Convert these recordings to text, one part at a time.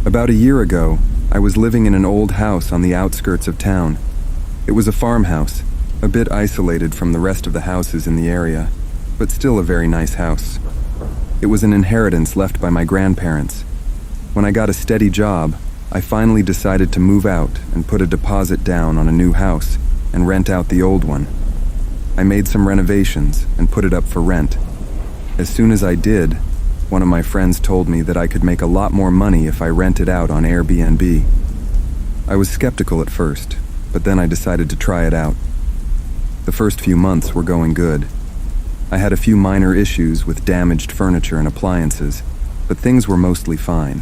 About a year ago, I was living in an old house on the outskirts of town. It was a farmhouse, a bit isolated from the rest of the houses in the area, but still a very nice house. It was an inheritance left by my grandparents. When I got a steady job, I finally decided to move out and put a deposit down on a new house and rent out the old one. I made some renovations and put it up for rent. As soon as I did, one of my friends told me that I could make a lot more money if I rented out on Airbnb. I was skeptical at first, but then I decided to try it out. The first few months were going good. I had a few minor issues with damaged furniture and appliances, but things were mostly fine.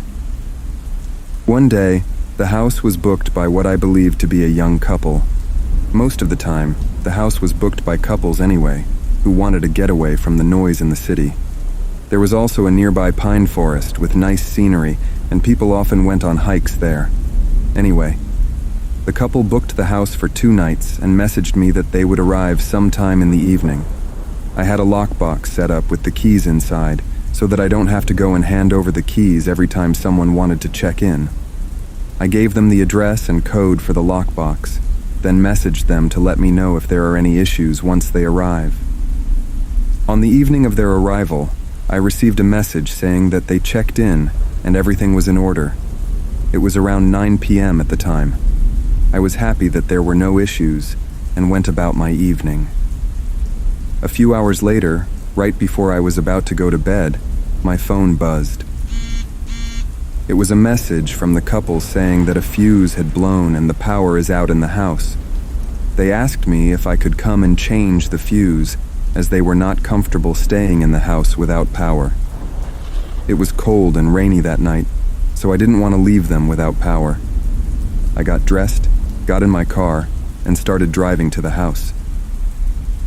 One day, the house was booked by what I believed to be a young couple. Most of the time, the house was booked by couples anyway, who wanted a getaway from the noise in the city. There was also a nearby pine forest with nice scenery, and people often went on hikes there. Anyway, the couple booked the house for 2 nights and messaged me that they would arrive sometime in the evening. I had a lockbox set up with the keys inside, so that I don't have to go and hand over the keys every time someone wanted to check in. I gave them the address and code for the lockbox, then messaged them to let me know if there are any issues once they arrive. On the evening of their arrival, I received a message saying that they checked in and everything was in order. It was around 9 p.m. at the time. I was happy that there were no issues and went about my evening. A few hours later, right before I was about to go to bed, my phone buzzed. It was a message from the couple saying that a fuse had blown and the power is out in the house. They asked me if I could come and change the fuse, as they were not comfortable staying in the house without power. It was cold and rainy that night, so I didn't want to leave them without power. I got dressed, got in my car, and started driving to the house.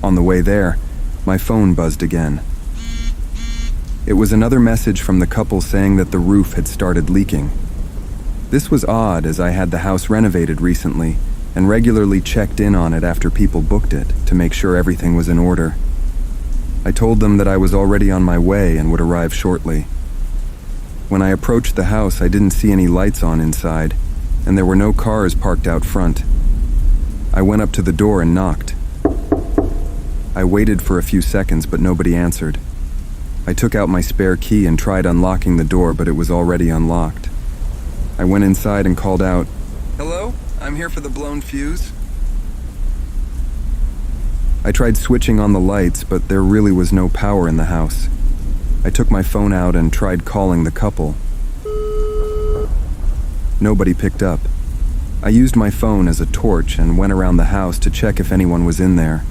On the way there, my phone buzzed again. It was another message from the couple saying that the roof had started leaking. This was odd, as I had the house renovated recently and regularly checked in on it after people booked it to make sure everything was in order. I told them that I was already on my way and would arrive shortly. When I approached the house, I didn't see any lights on inside, and there were no cars parked out front. I went up to the door and knocked. I waited for a few seconds, but nobody answered. I took out my spare key and tried unlocking the door, but it was already unlocked. I went inside and called out, "Hello? I'm here for the blown fuse." I tried switching on the lights, but there really was no power in the house. I took my phone out and tried calling the couple. Nobody picked up. I used my phone as a torch and went around the house to check if anyone was in there.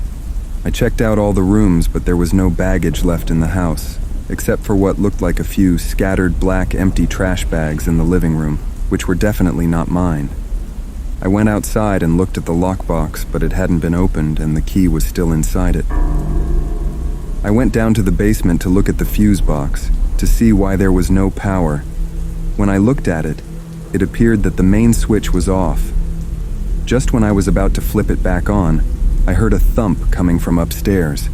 I checked out all the rooms, but there was no baggage left in the house, except for what looked like a few scattered black empty trash bags in the living room, which were definitely not mine. I went outside and looked at the lockbox, but it hadn't been opened and the key was still inside it. I went down to the basement to look at the fuse box, to see why there was no power. When I looked at it, it appeared that the main switch was off. Just when I was about to flip it back on, I heard a thump coming from upstairs.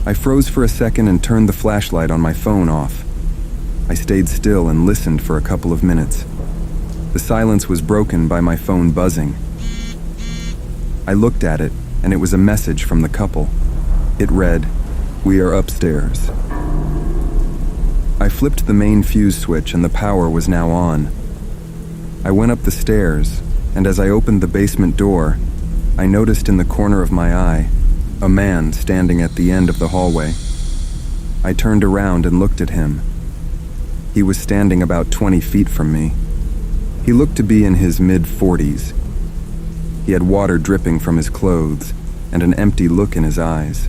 I froze for a second and turned the flashlight on my phone off. I stayed still and listened for a couple of minutes. The silence was broken by my phone buzzing. I looked at it, and it was a message from the couple. It read, "We are upstairs." I flipped the main fuse switch and the power was now on. I went up the stairs, and as I opened the basement door, I noticed in the corner of my eye a man standing at the end of the hallway. I turned around and looked at him. He was standing about 20 feet from me. He looked to be in his mid-40s. He had water dripping from his clothes and an empty look in his eyes.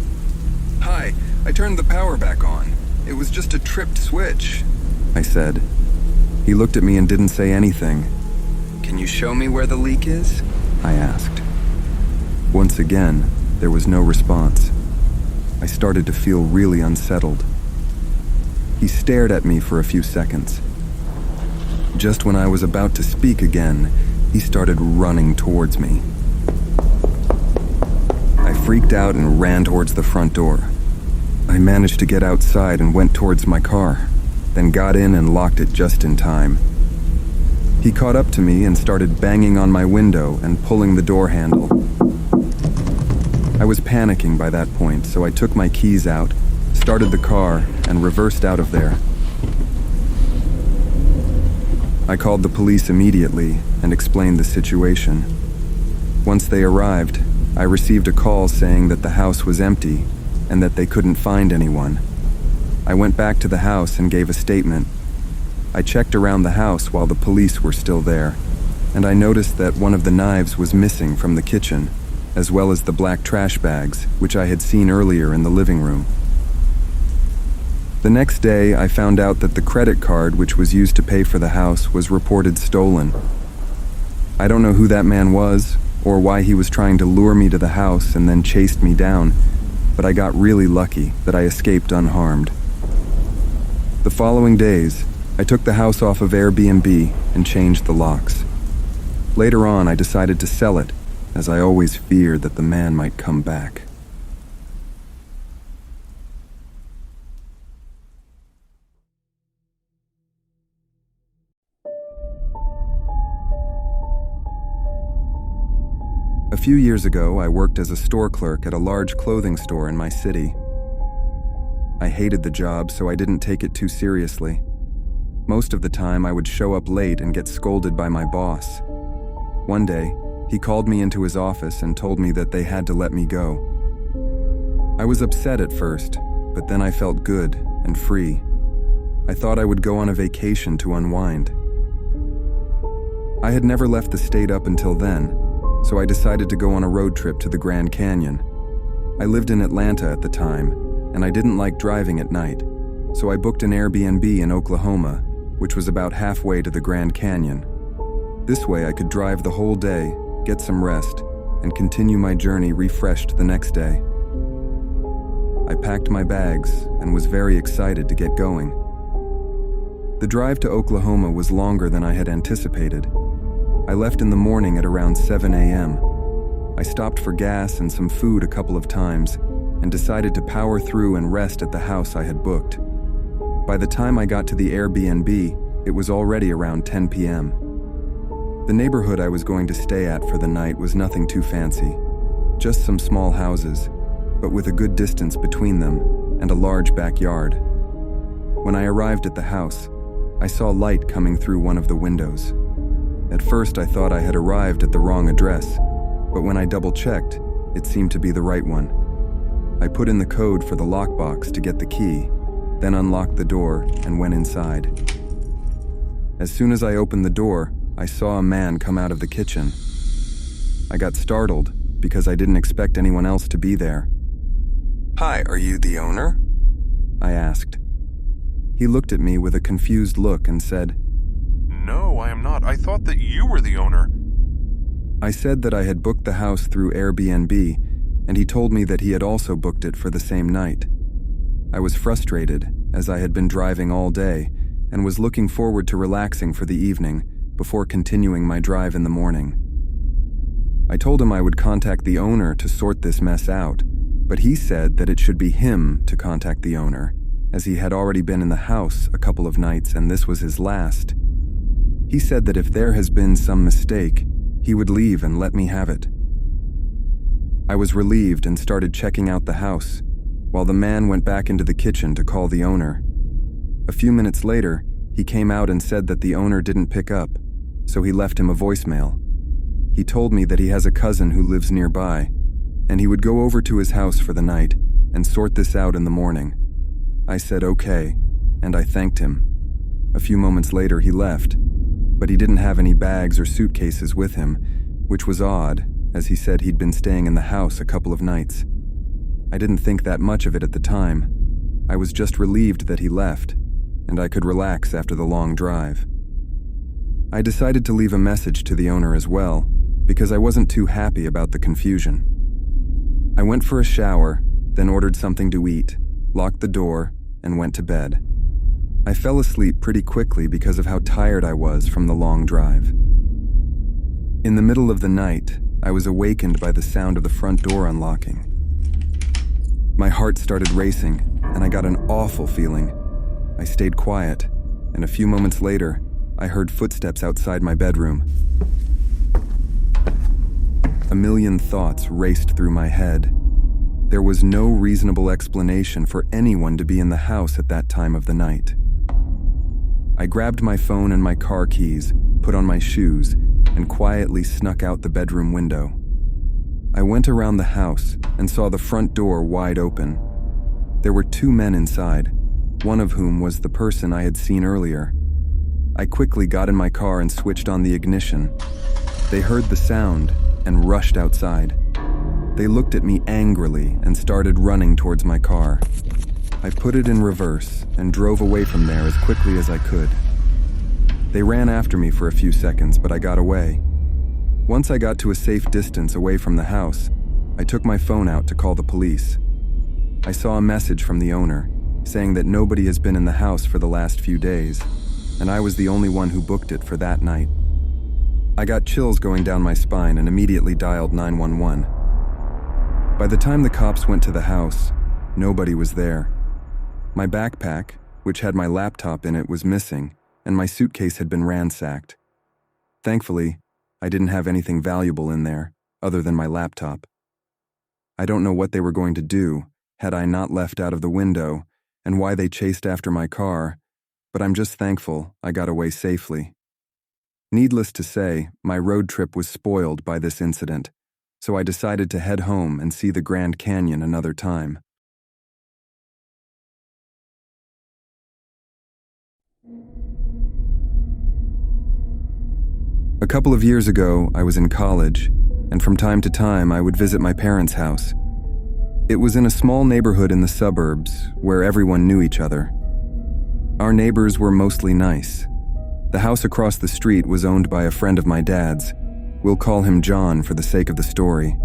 "Hi, I turned the power back on. It was just a tripped switch," I said. He looked at me and didn't say anything. "Can you show me where the leak is?" I asked. Once again, there was no response. I started to feel really unsettled. He stared at me for a few seconds. Just when I was about to speak again, he started running towards me. I freaked out and ran towards the front door. I managed to get outside and went towards my car. then got in and locked it just in time. He caught up to me and started banging on my window and pulling the door handle. I was panicking by that point, so I took my keys out, started the car, and reversed out of there. I called the police immediately and explained the situation. Once they arrived, I received a call saying that the house was empty and that they couldn't find anyone. I went back to the house and gave a statement. I checked around the house while the police were still there, and I noticed that one of the knives was missing from the kitchen, as well as the black trash bags, which I had seen earlier in the living room. The next day, I found out that the credit card which was used to pay for the house was reported stolen. I don't know who that man was, or why he was trying to lure me to the house and then chased me down, but I got really lucky that I escaped unharmed. The following days, I took the house off of Airbnb and changed the locks. Later on, I decided to sell it, as I always feared that the man might come back. A few years ago, I worked as a store clerk at a large clothing store in my city. I hated the job, so I didn't take it too seriously. Most of the time, I would show up late and get scolded by my boss. One day, he called me into his office and told me that they had to let me go. I was upset at first, but then I felt good and free. I thought I would go on a vacation to unwind. I had never left the state up until then, so I decided to go on a road trip to the Grand Canyon. I lived in Atlanta at the time, and I didn't like driving at night, so I booked an Airbnb in Oklahoma, which was about halfway to the Grand Canyon. This way I could drive the whole day, get some rest, and continue my journey refreshed the next day. I packed my bags and was very excited to get going. The drive to Oklahoma was longer than I had anticipated. I left in the morning at around 7 a.m. I stopped for gas and some food a couple of times and decided to power through and rest at the house I had booked. By the time I got to the Airbnb, it was already around 10 p.m. The neighborhood I was going to stay at for the night was nothing too fancy, just some small houses, but with a good distance between them and a large backyard. When I arrived at the house, I saw light coming through one of the windows. At first, I thought I had arrived at the wrong address, but when I double-checked, it seemed to be the right one. I put in the code for the lockbox to get the key, then unlocked the door and went inside. As soon as I opened the door, I saw a man come out of the kitchen. I got startled because I didn't expect anyone else to be there. "Hi, are you the owner?" I asked. He looked at me with a confused look and said, "No, I am not. I thought that you were the owner." I said that I had booked the house through Airbnb, and he told me that he had also booked it for the same night. I was frustrated, as I had been driving all day, and was looking forward to relaxing for the evening before continuing my drive in the morning. I told him I would contact the owner to sort this mess out, but he said that it should be him to contact the owner, as he had already been in the house a couple of nights and this was his last. He said that if there has been some mistake, he would leave and let me have it. I was relieved and started checking out the house, while the man went back into the kitchen to call the owner. A few minutes later, he came out and said that the owner didn't pick up, so he left him a voicemail. He told me that he has a cousin who lives nearby, and he would go over to his house for the night and sort this out in the morning. I said okay, and I thanked him. A few moments later, he left, but he didn't have any bags or suitcases with him, which was odd, as he said he'd been staying in the house a couple of nights. I didn't think that much of it at the time. I was just relieved that he left, and I could relax after the long drive. I decided to leave a message to the owner as well, because I wasn't too happy about the confusion. I went for a shower, then ordered something to eat, locked the door, and went to bed. I fell asleep pretty quickly because of how tired I was from the long drive. In the middle of the night, I was awakened by the sound of the front door unlocking. My heart started racing, and I got an awful feeling. I stayed quiet, and a few moments later, I heard footsteps outside my bedroom. A million thoughts raced through my head. There was no reasonable explanation for anyone to be in the house at that time of the night. I grabbed my phone and my car keys, put on my shoes, and quietly snuck out the bedroom window. I went around the house and saw the front door wide open. There were 2 men inside, one of whom was the person I had seen earlier. I quickly got in my car and switched on the ignition. They heard the sound and rushed outside. They looked at me angrily and started running towards my car. I put it in reverse and drove away from there as quickly as I could. They ran after me for a few seconds, but I got away. Once I got to a safe distance away from the house, I took my phone out to call the police. I saw a message from the owner saying that nobody has been in the house for the last few days, and I was the only one who booked it for that night. I got chills going down my spine and immediately dialed 911. By the time the cops went to the house, nobody was there. My backpack, which had my laptop in it, was missing, and my suitcase had been ransacked. Thankfully, I didn't have anything valuable in there, other than my laptop. I don't know what they were going to do had I not left out of the window, and why they chased after my car, but I'm just thankful I got away safely. Needless to say, my road trip was spoiled by this incident, so I decided to head home and see the Grand Canyon another time. A couple of years ago, I was in college, and from time to time I would visit my parents' house. It was in a small neighborhood in the suburbs where everyone knew each other. Our neighbors were mostly nice. The house across the street was owned by a friend of my dad's. We'll call him John for the sake of the story.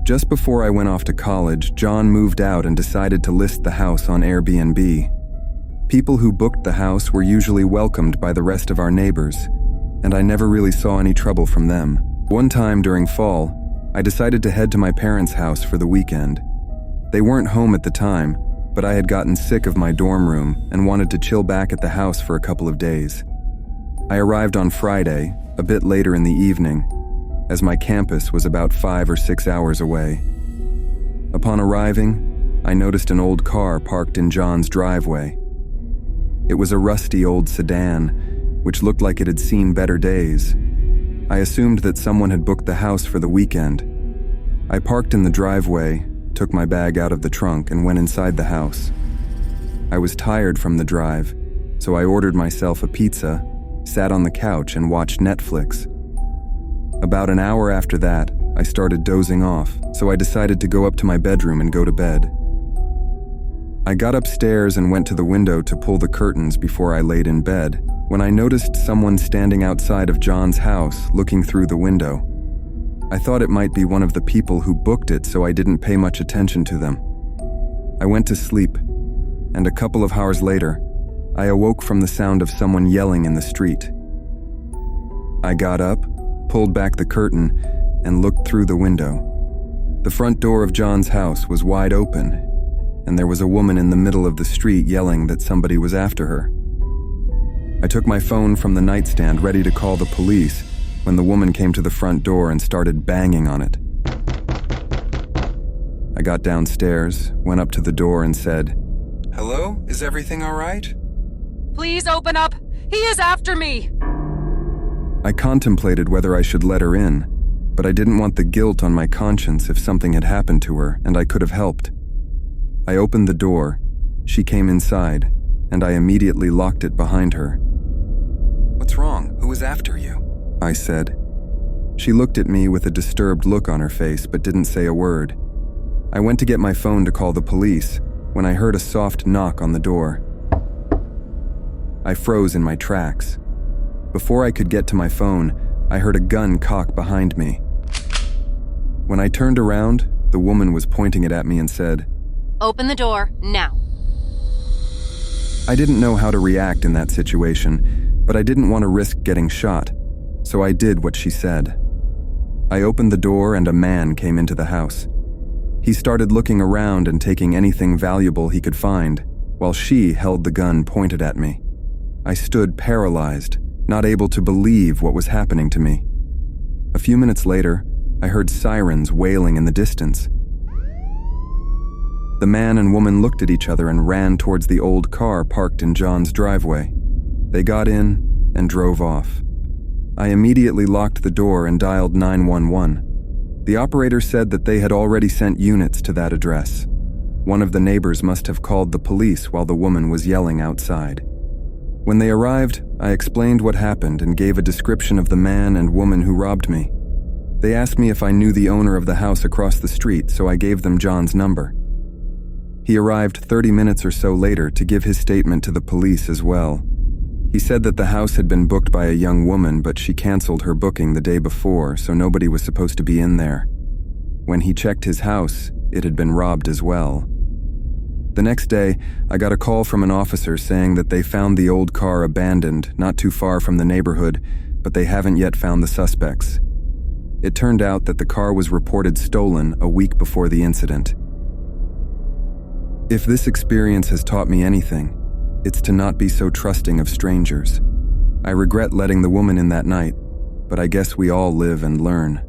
Just before I went off to college, John moved out and decided to list the house on Airbnb. People who booked the house were usually welcomed by the rest of our neighbors, and I never really saw any trouble from them. One time during fall, I decided to head to my parents' house for the weekend. They weren't home at the time, but I had gotten sick of my dorm room and wanted to chill back at the house for a couple of days. I arrived on Friday, a bit later in the evening, as my campus was about 5 or 6 hours away. Upon arriving, I noticed an old car parked in John's driveway. It was a rusty old sedan, which looked like it had seen better days. I assumed that someone had booked the house for the weekend. I parked in the driveway, took my bag out of the trunk, and went inside the house. I was tired from the drive, so I ordered myself a pizza, sat on the couch, and watched Netflix. About an hour after that, I started dozing off, so I decided to go up to my bedroom and go to bed. I got upstairs and went to the window to pull the curtains before I laid in bed, when I noticed someone standing outside of John's house looking through the window. I thought it might be one of the people who booked it, so I didn't pay much attention to them. I went to sleep, and a couple of hours later, I awoke from the sound of someone yelling in the street. I got up, pulled back the curtain, and looked through the window. The front door of John's house was wide open, and there was a woman in the middle of the street yelling that somebody was after her. I took my phone from the nightstand ready to call the police when the woman came to the front door and started banging on it. I got downstairs, went up to the door and said, "Hello, is everything all right?" Please open up! He is after me! I contemplated whether I should let her in, but I didn't want the guilt on my conscience if something had happened to her and I could have helped. I opened the door, she came inside, and I immediately locked it behind her. "What's wrong? Who is after you?" I said. She looked at me with a disturbed look on her face but didn't say a word. I went to get my phone to call the police when I heard a soft knock on the door. I froze in my tracks. Before I could get to my phone, I heard a gun cock behind me. When I turned around, the woman was pointing it at me and said, Open the door, now. I didn't know how to react in that situation, but I didn't want to risk getting shot, so I did what she said. I opened the door and a man came into the house. He started looking around and taking anything valuable he could find, while she held the gun pointed at me. I stood paralyzed, not able to believe what was happening to me. A few minutes later, I heard sirens wailing in the distance. The man and woman looked at each other and ran towards the old car parked in John's driveway. They got in and drove off. I immediately locked the door and dialed 911. The operator said that they had already sent units to that address. One of the neighbors must have called the police while the woman was yelling outside. When they arrived, I explained what happened and gave a description of the man and woman who robbed me. They asked me if I knew the owner of the house across the street, so I gave them John's number. He arrived 30 minutes or so later to give his statement to the police as well. He said that the house had been booked by a young woman, but she canceled her booking the day before, so nobody was supposed to be in there. When he checked his house, it had been robbed as well. The next day, I got a call from an officer saying that they found the old car abandoned not too far from the neighborhood, but they haven't yet found the suspects. It turned out that the car was reported stolen a week before the incident. If this experience has taught me anything, it's to not be so trusting of strangers. I regret letting the woman in that night, but I guess we all live and learn.